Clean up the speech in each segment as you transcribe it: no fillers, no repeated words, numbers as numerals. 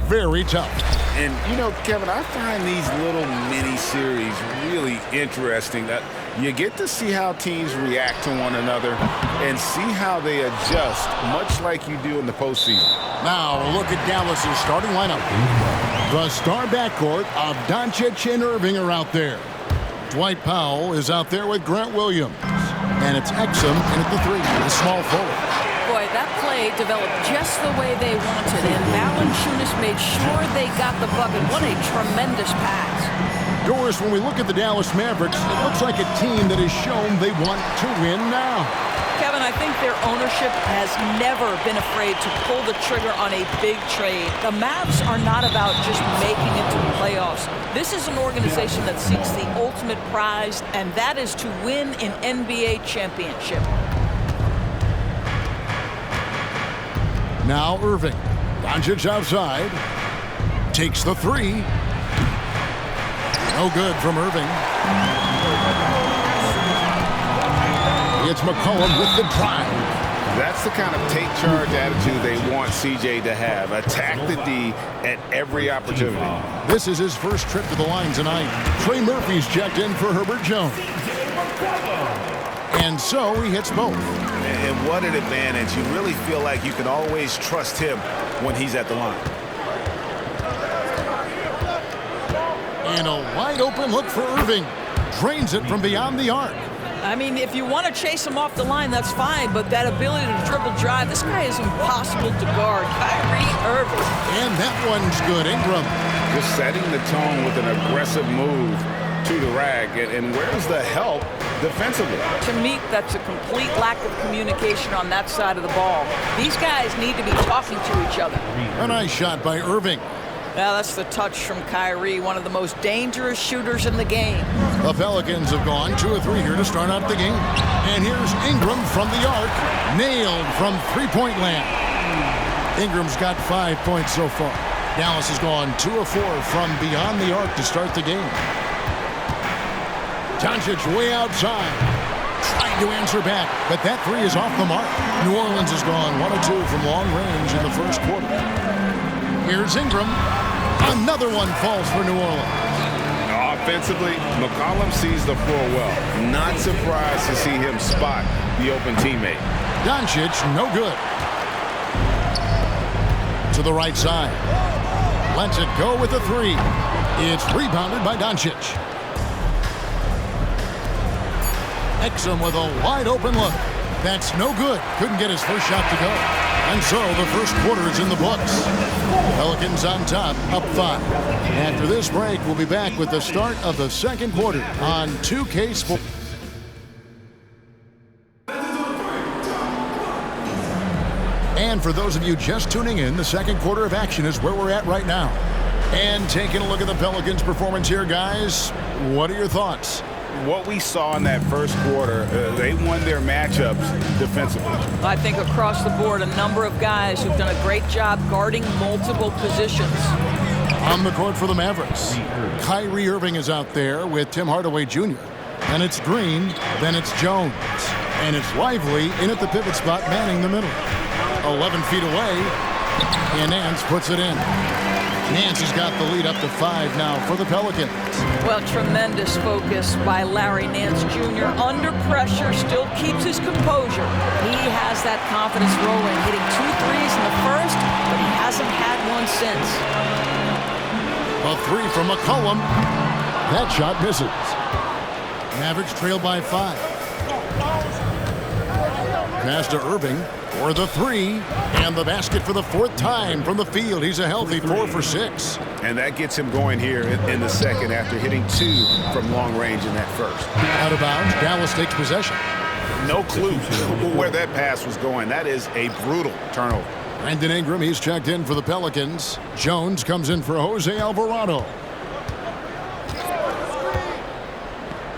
very tough. And, Kevin, I find these little mini-series really interesting. You get to see how teams react to one another and see how they adjust, much like you do in the postseason. Now, look at Dallas's starting lineup. The star backcourt of Doncic and Irving are out there. Dwight Powell is out there with Grant Williams. And it's Exum in at the 3, the small forward. Boy, that play developed just the way they wanted, and Valanciunas made sure they got the bucket. What a tremendous pass. Doris, when we look at the Dallas Mavericks, it looks like a team that has shown they want to win now. Kevin, I think their ownership has never been afraid to pull the trigger on a big trade. The Mavs are not about just making it to the playoffs. This is an organization that seeks the ultimate prize, and that is to win an NBA championship. Now Irving. Doncic outside. Takes the 3. No good from Irving. It's McCollum with the drive. That's the kind of take charge attitude they want CJ to have. Attack the D at every opportunity. This is his first trip to the line tonight. Trey Murphy's checked in for Herbert Jones. And so he hits both. And what an advantage. You really feel like you can always trust him when he's at the line. And a wide open look for Irving. Drains it from beyond the arc. I mean, if you want to chase him off the line, that's fine, but that ability to dribble drive, this guy is impossible to guard. Kyrie Irving. And that one's good. Ingram. Just setting the tone with an aggressive move to the rack. And where's the help defensively? To me, that's a complete lack of communication on that side of the ball. These guys need to be talking to each other. A nice shot by Irving. Now that's the touch from Kyrie, one of the most dangerous shooters in the game. The Pelicans have gone 2 of 3 here to start out the game. And here's Ingram from the arc. Nailed from three-point land. Ingram's got 5 points so far. Dallas has gone 2 of 4 from beyond the arc to start the game. Doncic way outside. Trying to answer back, but that 3 is off the mark. New Orleans has gone 1 of 2 from long range in the first quarter. Here's Ingram. Another one falls for New Orleans. Offensively, McCollum sees the floor well. Not surprised to see him spot the open teammate. Doncic, no good. To the right side. Lets it go with a 3. It's rebounded by Doncic. Exum with a wide open look. That's no good. Couldn't get his first shot to go. And so the first quarter is in the books. Pelicans on top, up 5. After this break, we'll be back with the start of the second quarter on 2K Sports. And for those of you just tuning in, the second quarter of action is where we're at right now. And taking a look at the Pelicans' performance here, guys, what are your thoughts? What we saw in that first quarter, they won their matchups defensively. I think across the board, a number of guys who've done a great job guarding multiple positions. On the court for the Mavericks, Kyrie Irving is out there with Tim Hardaway Jr. Then it's Green, then it's Jones. And it's Lively in at the pivot spot, manning the middle. 11 feet away, and Nance puts it in. Nance has got the lead up to 5 now for the Pelicans. Well, tremendous focus by Larry Nance Jr. Under pressure, still keeps his composure. He has that confidence rolling, hitting 2 threes in the first, but he hasn't had one since. A 3 from McCollum. That shot misses. Mavericks trail by 5. Pass to Irving for the 3, and the basket for the 4th time from the field. He's a healthy 4 for 6. And that gets him going here in the second after hitting 2 from long range in that first. Out of bounds, Dallas takes possession. No clue where that pass was going. That is a brutal turnover. Brandon Ingram, he's checked in for the Pelicans. Jones comes in for Jose Alvarado.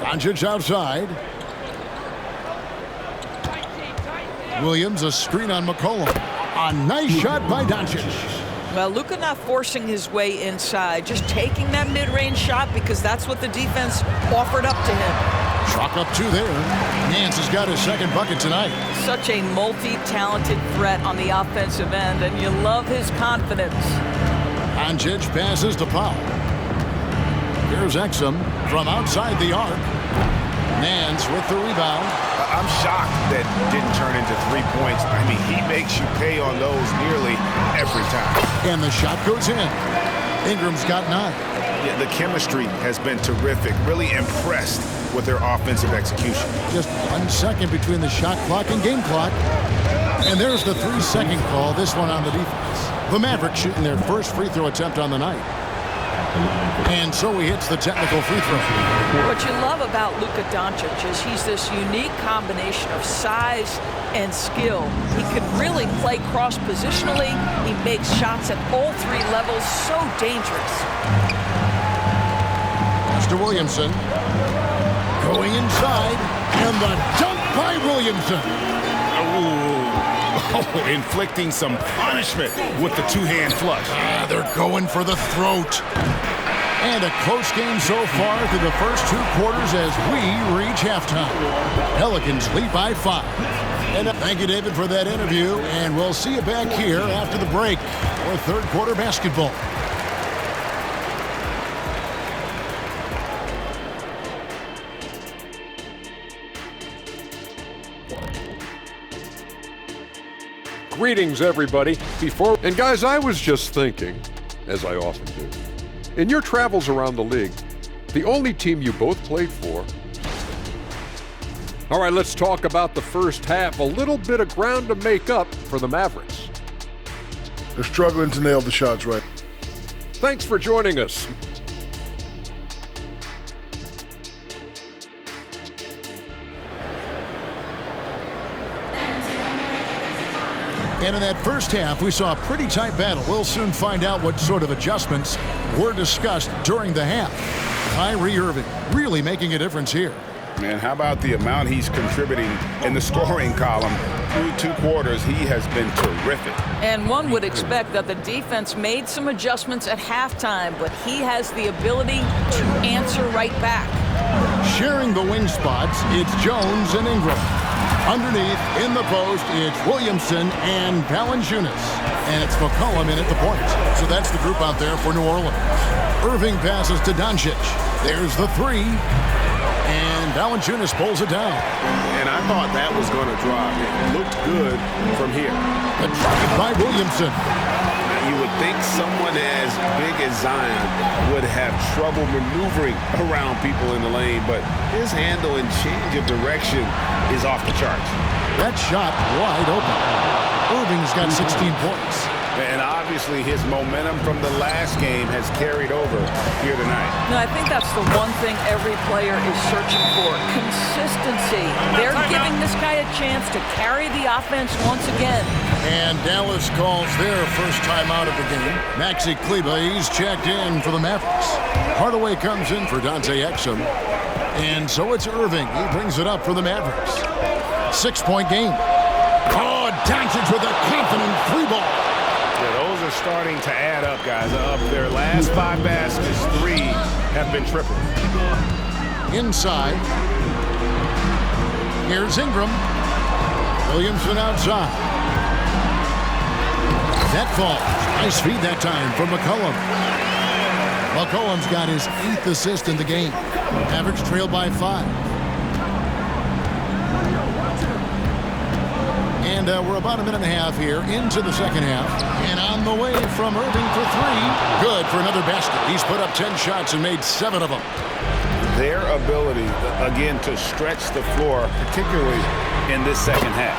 Doncic outside. Williams, a screen on McCollum. A nice shot by Doncic. Well, Luka not forcing his way inside, just taking that mid-range shot because that's what the defense offered up to him. Chalk up 2 there. Nance has got his second bucket tonight. Such a multi-talented threat on the offensive end, and you love his confidence. Doncic passes to Powell. Here's Exum from outside the arc. Nance with the rebound. I'm shocked that didn't turn into 3 points. I mean, he makes you pay on those nearly every time. And the shot goes in. Ingram's got 9. Yeah, the chemistry has been terrific. Really impressed with their offensive execution. Just 1 second between the shot clock and game clock. And there's the 3-second call, this one on the defense. The Mavericks shooting their first free throw attempt on the night. And so he hits the technical free throw. What you love about Luka Doncic is he's this unique combination of size and skill. He can really play cross-positionally. He makes shots at all 3 levels. So dangerous. Mr. Williamson going inside. And the dunk by Williamson. Oh, inflicting some punishment with the 2-hand flush. They're going for the throat. And a close game so far through the first 2 quarters as we reach halftime. Pelicans lead by 5. And thank you, David, for that interview. And we'll see you back here after the break for third quarter basketball. Greetings, everybody. And guys, I was just thinking, as I often do, in your travels around the league, the only team you both played for. All right, let's talk about the first half. A little bit of ground to make up for the Mavericks. They're struggling to nail the shots right. Thanks for joining us. And in that first half, we saw a pretty tight battle. We'll soon find out what sort of adjustments were discussed during the half. Kyrie Irving really making a difference here. Man, how about the amount he's contributing in the scoring column? Through 2 quarters, he has been terrific. And one would expect that the defense made some adjustments at halftime, but he has the ability to answer right back. Sharing the wing spots, it's Jones and Ingram. Underneath, in the post, it's Williamson and Valanciunas. And it's McCollum in at the point. So that's the group out there for New Orleans. Irving passes to Doncic. There's the 3. And Valanciunas pulls it down. And I thought that was going to drop. It looked good from here. Attracted by Williamson. You would think someone as big as Zion would have trouble maneuvering around people in the lane, but his handle and change of direction is off the charts. That shot wide open. Irving's got 16 points. And obviously his momentum from the last game has carried over here tonight. No, I think that's the one thing every player is searching for. Consistency. They're giving this guy a chance to carry the offense once again. And Dallas calls their first time out of the game. Maxi Kleber, he's checked in for the Mavericks. Hardaway comes in for Dante Exum. And so it's Irving. He brings it up for the Mavericks. 6-point game. Oh, Doncic with a confident 3-ball. Yeah, those are starting to add up, guys. Up their last 5 baskets, 3 have been triple. Inside. Here's Ingram. Williamson outside. That falls. Nice feed that time from McCollum. McCollum's got his 8th assist in the game. Mavericks trailed by 5. And we're about a minute and a half here into the second half. And on the way from Irving for 3. Good for another basket. He's put up 10 shots and made 7 of them. Their ability, again, to stretch the floor, particularly in this second half.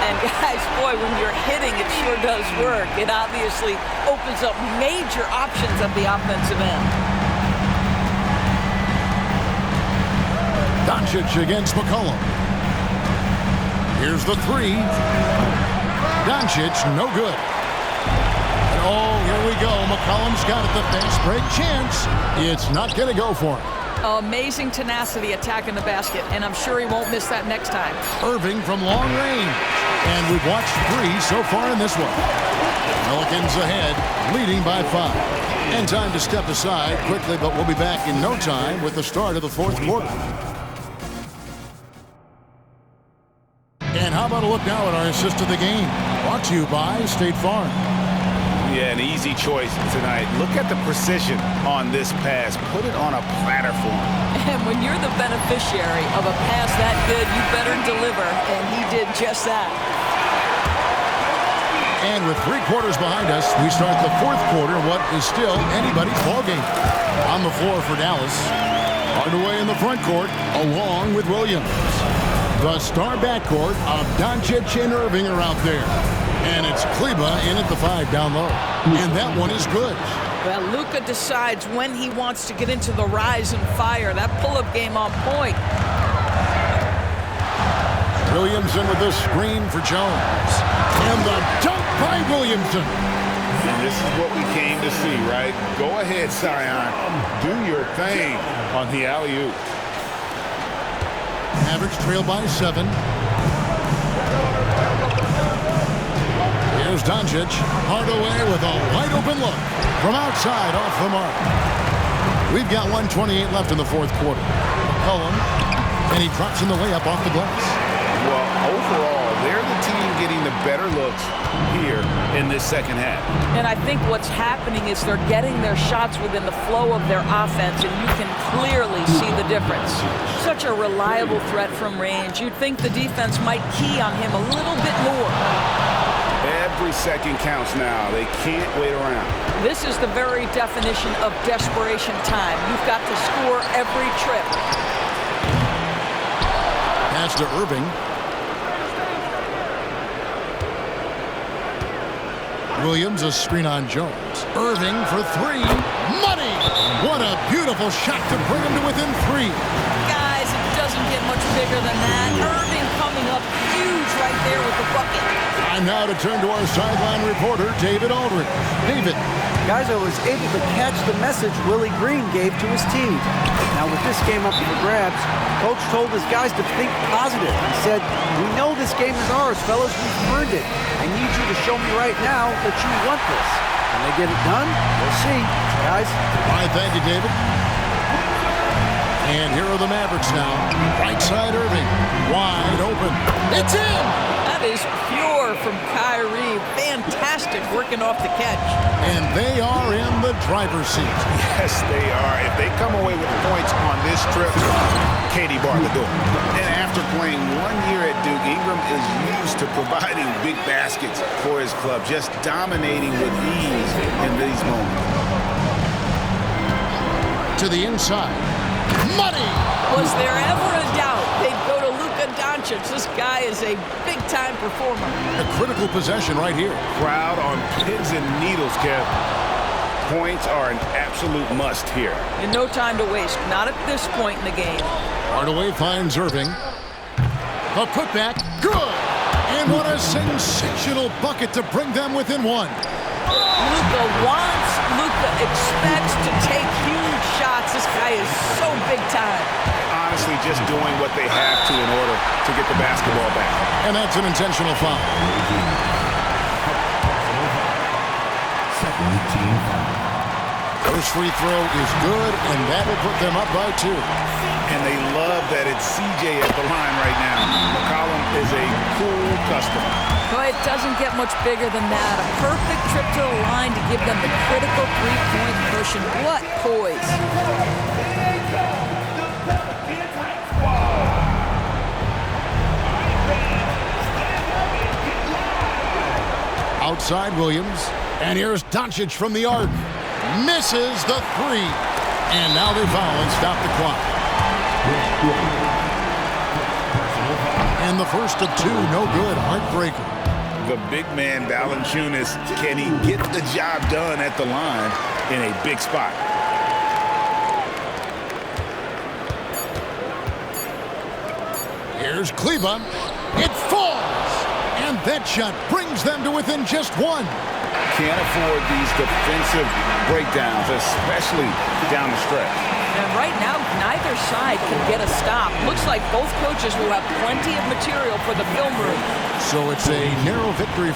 And guys, boy, when you're hitting, it sure does work. It obviously opens up major options at the offensive end. Doncic against McCollum. Here's the 3. Doncic, no good. And oh, here we go. McCollum's got it. The fast break chance. It's not going to go for him. Amazing tenacity attacking the basket, and I'm sure he won't miss that next time. Irving from long range. And we've watched 3 so far in this one. Pelicans ahead, leading by 5. And time to step aside quickly, but we'll be back in no time with the start of the fourth quarter. And how about a look now at our assist of the game? Brought to you by State Farm. Yeah, an easy choice tonight. Look at the precision on this pass. Put it on a platter for him. And when you're the beneficiary of a pass that good, you better deliver, and he did just that. And with 3 quarters behind us, we start the 4th quarter, what is still anybody's ballgame. On the floor for Dallas. Hardaway in the front court, along with Williams. The star backcourt of Doncic and Irving are out there. And it's Kleber in at the 5 down low. And that one is good. Well, Luka decides when he wants to get into the rise and fire. That pull-up game on point. Williamson with the screen for Jones. And the dunk by Williamson. And this is what we came to see, right? Go ahead, Zion. Do your thing on the alley-oop. Mavericks trail by 7. Here's Doncic. Hardaway with a wide-open look. From outside, off the mark. We've got 1:28 left in the 4th quarter. McCollum. And he drops in the layup off the glass. Well, overall, they're the team getting the better looks here in this second half. And I think what's happening is they're getting their shots within the flow of their offense, and you can clearly see the difference. Such a reliable threat from range. You'd think the defense might key on him a little bit more. Every second counts now. They can't wait around. This is the very definition of desperation time. You've got to score every trip. Pass to Irving. Williams, a screen on Jones. Irving for 3. Money! What a beautiful shot to bring him to within 3. Guys, it doesn't get much bigger than that. Irving coming up huge right there with the bucket. And now to turn to our sideline reporter, David Aldridge. David. Guys, I was able to catch the message Willie Green gave to his team. Now, with this game up for grabs, Coach told his guys to think positive. He said, "We know this game is ours, fellas. We've earned it. I need you to show me right now that you want this." When they get it done, we'll see, guys. All right, thank you, David. And here are the Mavericks now. Right side Irving. Wide open. It's in! That is pure from Kyrie. Fantastic working off the catch. And they are in the driver's seat. Yes, they are. If they come away with points on this trip, Katie barred the door. And after playing 1 year at Duke, Ingram is used to providing big baskets for his club, just dominating with ease in these moments. To the inside. Money! Was there ever a doubt they'd go to Luka Doncic? This guy is a big-time performer. A critical possession right here. Crowd on pins and needles, Kev. Points are an absolute must here. And no time to waste. Not at this point in the game. Hardaway finds Irving. A putback. Good! And what a sensational bucket to bring them within 1. Luka wants, Luka expects to take huge shots. This guy is so big time. Honestly, just doing what they have to in order to get the basketball back. And that's an intentional foul. First free throw is good, and that will put them up by 2. And they love that it's CJ at the line right now. McCollum is a cool customer. Well, it doesn't get much bigger than that. A perfect trip to the line to give them the critical three-point cushion. What poise. Outside Williams. And here's Doncic from the arc. Misses the 3. And now they foul and stop the clock. And the first of 2, no good. Heartbreaker. The big man, Valanciunas, can he get the job done at the line in a big spot? Here's Kleber. It falls. And that shot brings them to within just 1. Can't afford these defensive breakdowns, especially down the stretch. And right now, neither side can get a stop. Looks like both coaches will have plenty of material for the film room. So it's a narrow victory